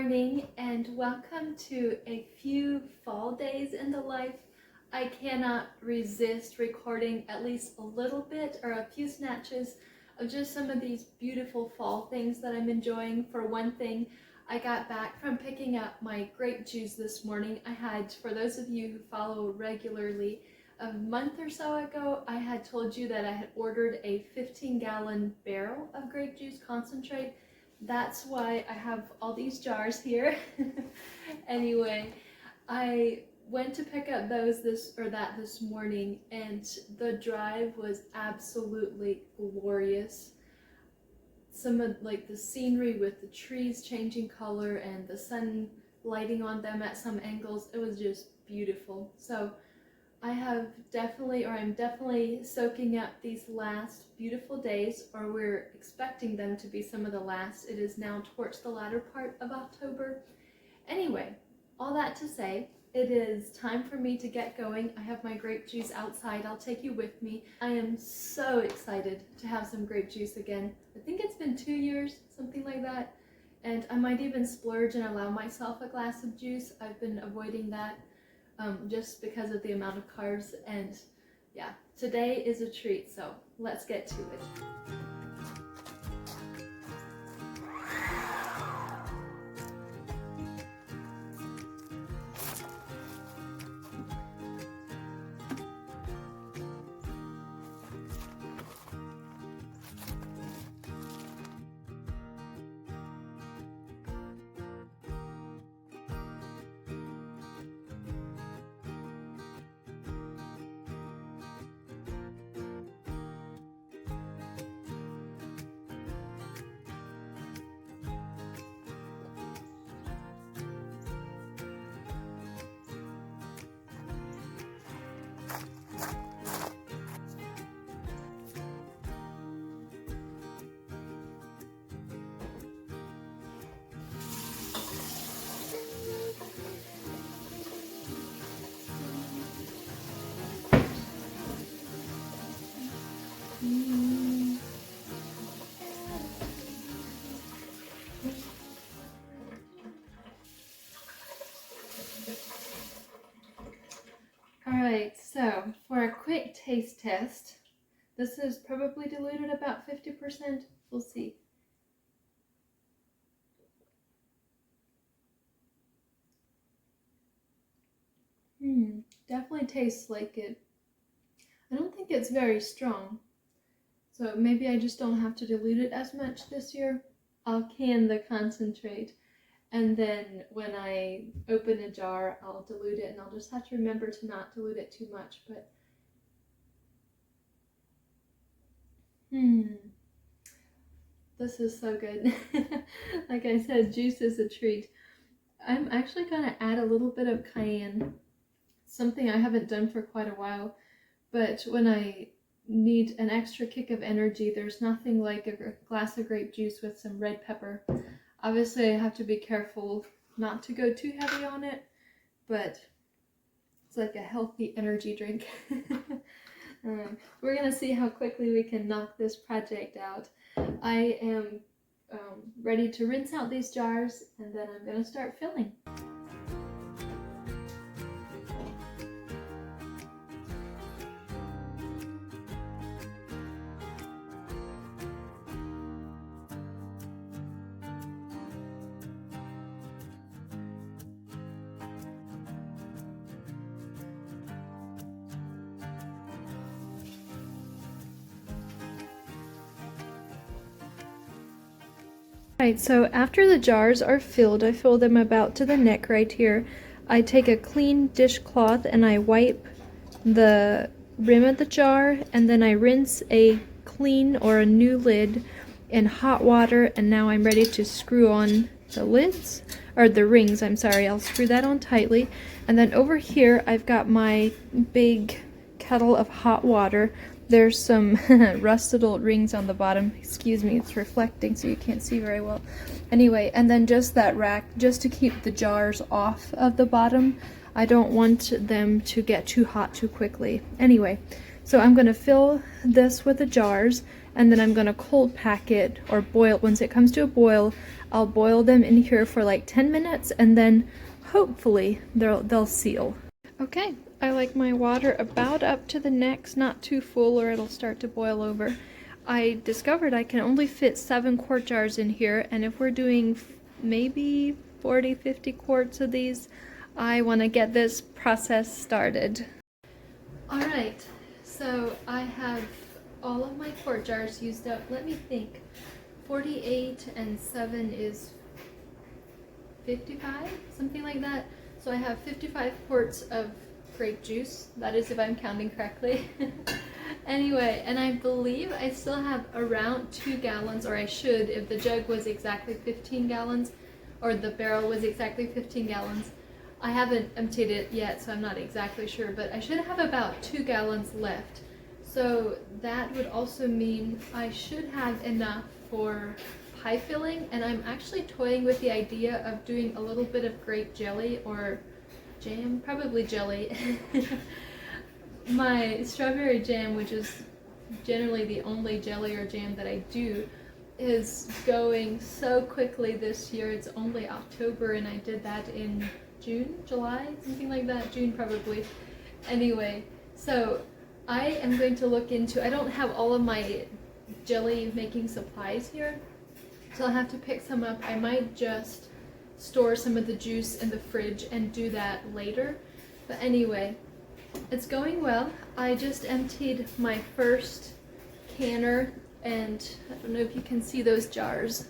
morning and welcome to a few fall days in the life. I cannot resist recording at least a little bit or a few snatches of just some of these beautiful fall things that I'm enjoying. For one thing, I got back from picking up my grape juice this morning. I had, for those of you who follow regularly, a month or so ago, I had told you that I had ordered a 15-gallon barrel of grape juice concentrate. That's why I have all these jars here. Anyway, I went to pick up that this morning, and the drive was absolutely glorious. Some of the scenery with the trees changing color and the sun lighting on them at some angles, it was just beautiful. So I'm definitely soaking up these last beautiful days, or we're expecting them to be some of the last. It is now towards the latter part of October. Anyway, all that to say, it is time for me to get going. I have my grape juice outside. I'll take you with me. I am so excited to have some grape juice again. I think it's been 2 years, something like that. And I might even splurge and allow myself a glass of juice. I've been avoiding that just because of the amount of carbs. And yeah, today is a treat, so let's get to it. Alright, so for a quick taste test, this is probably diluted about 50%. We'll see. Definitely tastes like it. I don't think it's very strong, so maybe I just don't have to dilute it as much this year. I'll can the concentrate, and then when I open a jar, I'll dilute it, and I'll just have to remember to not dilute it too much. But this is so good. Like I said, juice is a treat. I'm actually going to add a little bit of cayenne, something I haven't done for quite a while, but when I need an extra kick of energy, there's nothing like a glass of grape juice with some red pepper. Obviously, I have to be careful not to go too heavy on it, but it's like a healthy energy drink. We're going to see how quickly we can knock this project out. I am ready to rinse out these jars, and then I'm going to start filling. Right, so after the jars are filled, I fill them about to the neck right here. I take a clean dishcloth and I wipe the rim of the jar, and then I rinse a clean or a new lid in hot water, and now I'm ready to screw on the lids, or the rings, I'm sorry. I'll screw that on tightly, and then over here I've got my big kettle of hot water. There's some rusted old rings on the bottom. Excuse me, it's reflecting so you can't see very well. Anyway, and then just that rack, just to keep the jars off of the bottom, I don't want them to get too hot too quickly. Anyway, so I'm going to fill this with the jars, and then I'm going to cold pack it, or boil. Once it comes to a boil, I'll boil them in here for like 10 minutes, and then hopefully they'll seal. Okay, I like my water about up to the necks, not too full or it'll start to boil over. I discovered I can only fit 7 quart jars in here, and if we're doing maybe 40-50 quarts of these, I want to get this process started. Alright, so I have all of my quart jars used up. Let me think. 48 and 7 is 55, something like that. So I have 55 quarts of grape juice. That is if I'm counting correctly. Anyway, and I believe I still have around 2 gallons, or I should if the jug was exactly 15 gallons, or the barrel was exactly 15 gallons. I haven't emptied it yet, so I'm not exactly sure, but I should have about 2 gallons left. So that would also mean I should have enough for pie filling, and I'm actually toying with the idea of doing a little bit of grape jelly or jam, probably jelly. My strawberry jam, which is generally the only jelly or jam that I do, is going so quickly this year. It's only October and I did that in June, July, something like that, June probably. Anyway, so I am going to look into, I don't have all of my jelly making supplies here, so I'll have to pick some up. I might just store some of the juice in the fridge and do that later. But anyway, it's going well. I just emptied my first canner, and I don't know if you can see those jars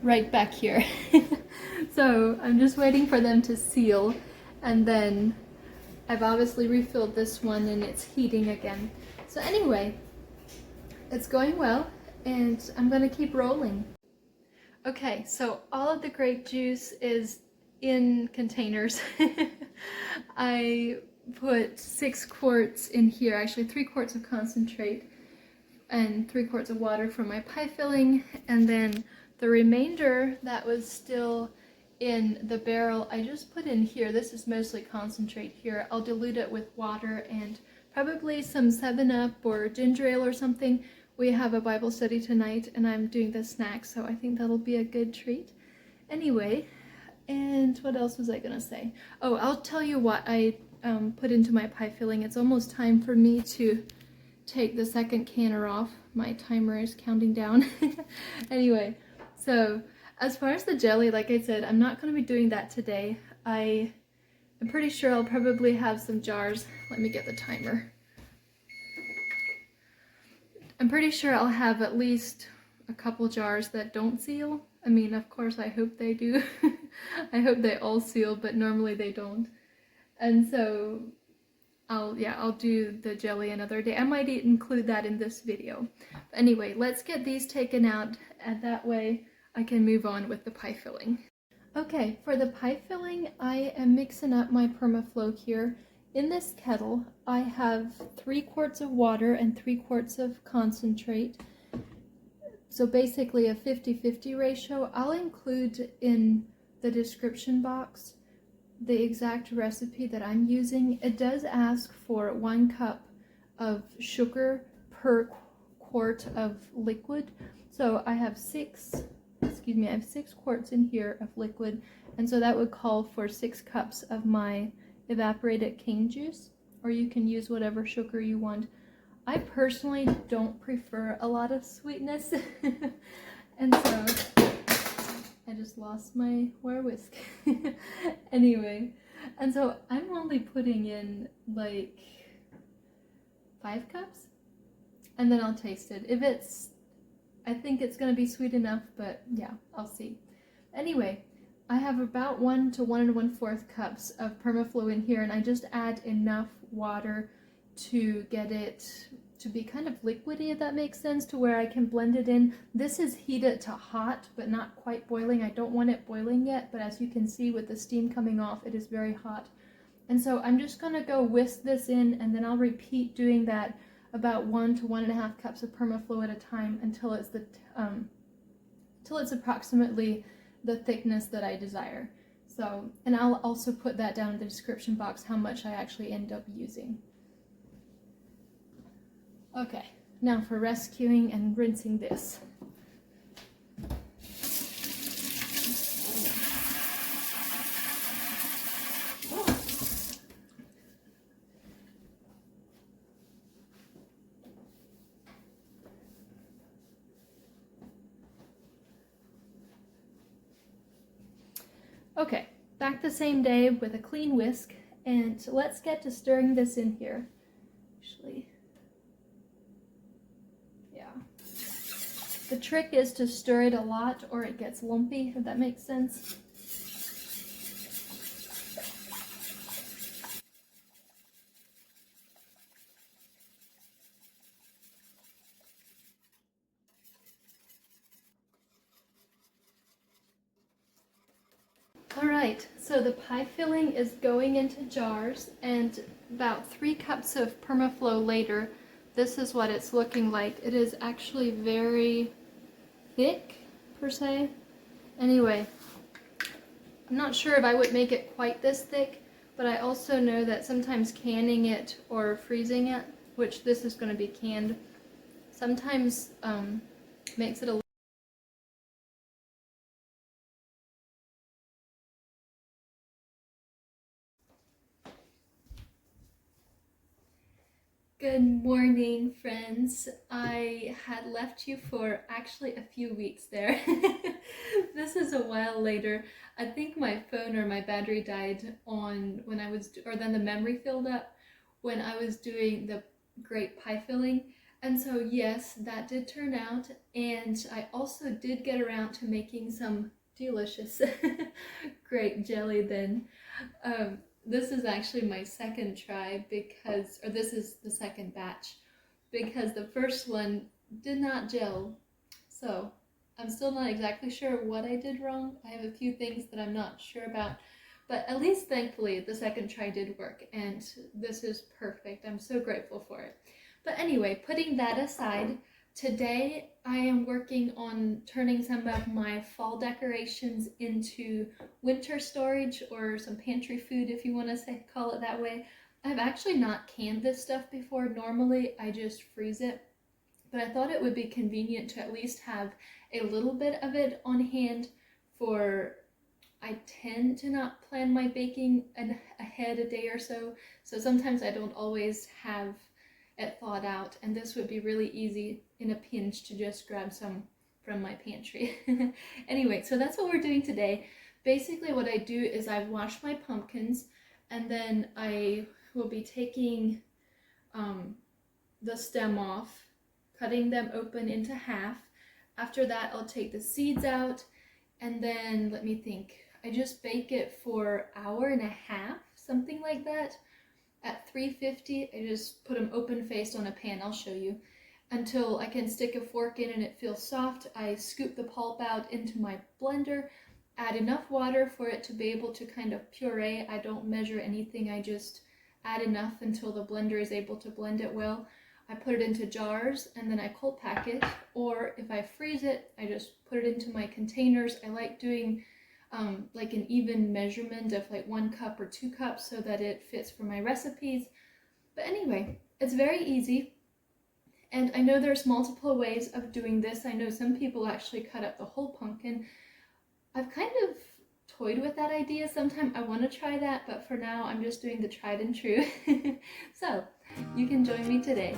right back here. So I'm just waiting for them to seal, and then I've obviously refilled this one and it's heating again. So anyway, it's going well and I'm gonna keep rolling. Okay, so all of the grape juice is in containers. I put 6 quarts in here, actually 3 quarts of concentrate and 3 quarts of water for my pie filling, and then the remainder that was still in the barrel I just put in here. This is mostly concentrate here. I'll dilute it with water and probably some 7-Up or ginger ale or something. We have a Bible study tonight and I'm doing the snacks, so I think that'll be a good treat. Anyway, and what else was I gonna say? Oh, I'll tell you what I put into my pie filling. It's almost time for me to take the second canner off. My timer is counting down. Anyway, so as far as the jelly, like I said, I'm not going to be doing that today. I'm pretty sure I'll probably have some jars. Let me get the timer. I'm pretty sure I'll have at least a couple jars that don't seal. I mean, of course, I hope they do. I hope they all seal, but normally they don't. And so I'll do the jelly another day. I might include that in this video. But anyway, let's get these taken out, and that way I can move on with the pie filling. Okay, for the pie filling, I am mixing up my Perma-Flo here. In this kettle, I have 3 quarts of water and 3 quarts of concentrate. So basically a 50-50 ratio. I'll include in the description box the exact recipe that I'm using. It does ask for 1 cup of sugar per quart of liquid. So I have 6 quarts in here of liquid, and so that would call for 6 cups of my evaporated cane juice, or you can use whatever sugar you want. I personally don't prefer a lot of sweetness, and so I just lost my wire whisk. Anyway, and so I'm only putting in like 5 cups, and then I'll taste it. If it's, I think it's gonna be sweet enough, but yeah, I'll see. Anyway, I have about 1 to 1 1/4 cups of Perma-Flo in here, and I just add enough water to get it to be kind of liquidy, if that makes sense, to where I can blend it in. This is heated to hot, but not quite boiling. I don't want it boiling yet, but as you can see with the steam coming off, it is very hot. And so I'm just gonna go whisk this in, and then I'll repeat doing that about 1 to 1 1/2 cups of Perma-Flo at a time until it's approximately the thickness that I desire. So, and I'll also put that down in the description box how much I actually end up using. Okay, now for rescuing and rinsing this. Okay, back the same day with a clean whisk, and let's get to stirring this in here. Actually, yeah. The trick is to stir it a lot or it gets lumpy, if that makes sense. Alright, so the pie filling is going into jars, and about 3 cups of Perma-Flo later, this is what it's looking like. It is actually very thick, per se. Anyway, I'm not sure if I would make it quite this thick, but I also know that sometimes canning it or freezing it, which this is going to be canned, sometimes makes it a Good morning, friends. I had left you for actually a few weeks there. This is a while later. I think my phone or my battery died on when I was, or then the memory filled up when I was doing the grape pie filling. And so yes, that did turn out. And I also did get around to making some delicious grape jelly then. This is actually my second try because, or this is the second batch, because the first one did not gel. So I'm still not exactly sure what I did wrong. I have a few things that I'm not sure about, but at least thankfully the second try did work, and this is perfect. I'm so grateful for it. But anyway, putting that aside, today I am working on turning some of my fall decorations into winter storage, or some pantry food if you want to call it that way. I've actually not canned this stuff before. Normally I just freeze it, but I thought it would be convenient to at least have a little bit of it on hand for, I tend to not plan my baking ahead a day or so, so sometimes I don't always have it thawed out, and this would be really easy in a pinch to just grab some from my pantry. Anyway, so that's what we're doing today. Basically what I do is I wash my pumpkins, and then I will be taking the stem off, cutting them open into half. After that I'll take the seeds out, and then let me think, I just bake it for an hour and a half, something like that. At 350, I just put them open-faced on a pan, I'll show you, until I can stick a fork in and it feels soft. I scoop the pulp out into my blender, add enough water for it to be able to kind of puree. I don't measure anything, I just add enough until the blender is able to blend it well. I put it into jars, and then I cold pack it, or if I freeze it, I just put it into my containers. I like doing like an even measurement of like 1 cup or 2 cups so that it fits for my recipes. But anyway, it's very easy, and I know there's multiple ways of doing this. I know some people actually cut up the whole pumpkin. I've kind of toyed with that idea. Sometime I want to try that, but for now I'm just doing the tried and true. So you can join me today.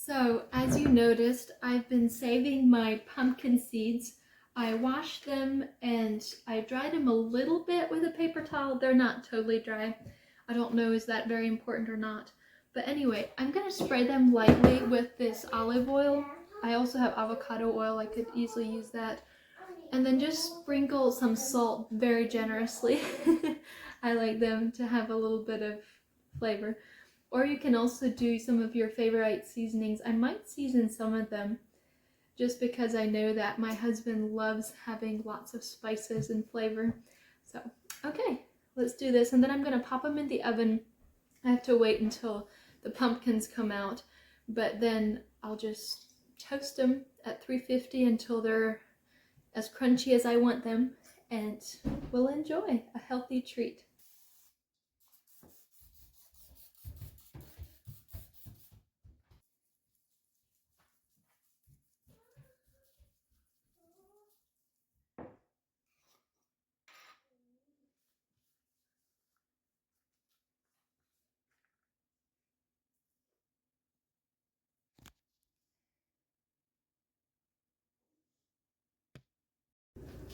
So, as you noticed, I've been saving my pumpkin seeds. I washed them and I dried them a little bit with a paper towel. They're not totally dry. I don't know is that very important or not. But anyway, I'm going to spray them lightly with this olive oil. I also have avocado oil. I could easily use that. And then just sprinkle some salt very generously. I like them to have a little bit of flavor. Or you can also do some of your favorite seasonings. I might season some of them just because I know that my husband loves having lots of spices and flavor. So, okay, let's do this. And then I'm going to pop them in the oven. I have to wait until the pumpkins come out, but then I'll just toast them at 350 until they're as crunchy as I want them, and we'll enjoy a healthy treat.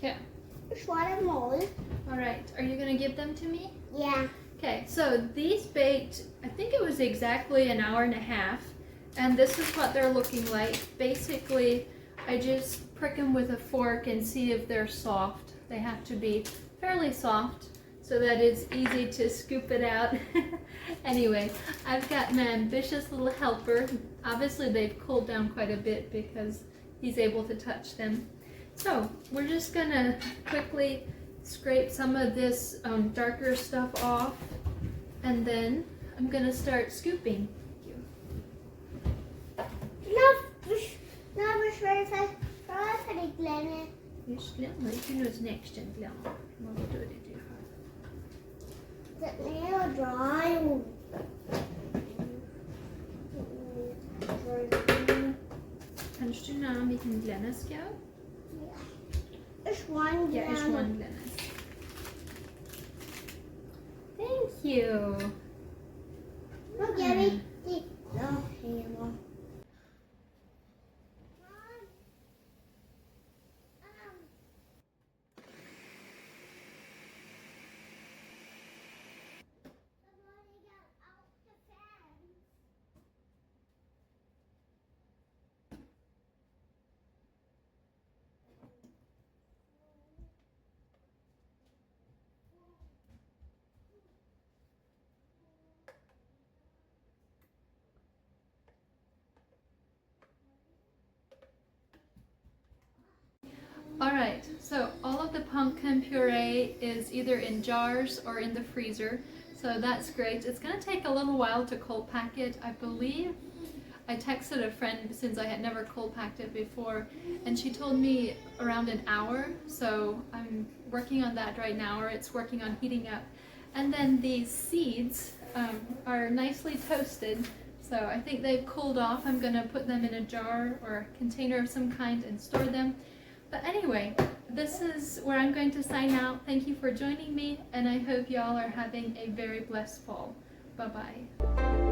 Okay. Which one more? All right, are you gonna give them to me? Yeah. Okay, so these baked, I think it was exactly an hour and a half, and this is what they're looking like. Basically, I just prick them with a fork and see if they're soft. They have to be fairly soft so that it's easy to scoop it out. Anyway, I've got my ambitious little helper. Obviously, they've cooled down quite a bit because he's able to touch them. So we're just gonna quickly scrape some of this darker stuff off, and then I'm gonna start scooping. Just glömmer inte nu snäcksten glömmer. Vad var det du har? The nail dry. Kannst du noch mit dem Glennis go? It's one. Yeah, it's one Glennis. Thank you. Look, Gabby. No, here you go. Alright, so all of the pumpkin puree is either in jars or in the freezer, so that's great. It's going to take a little while to cold pack it. I believe I texted a friend since I had never cold packed it before, and she told me around an hour, so I'm working on that right now, or it's working on heating up. And then these seeds are nicely toasted, so I think they've cooled off. I'm going to put them in a jar or a container of some kind and store them. But anyway, this is where I'm going to sign out. Thank you for joining me, and I hope y'all are having a very blessed fall. Bye-bye.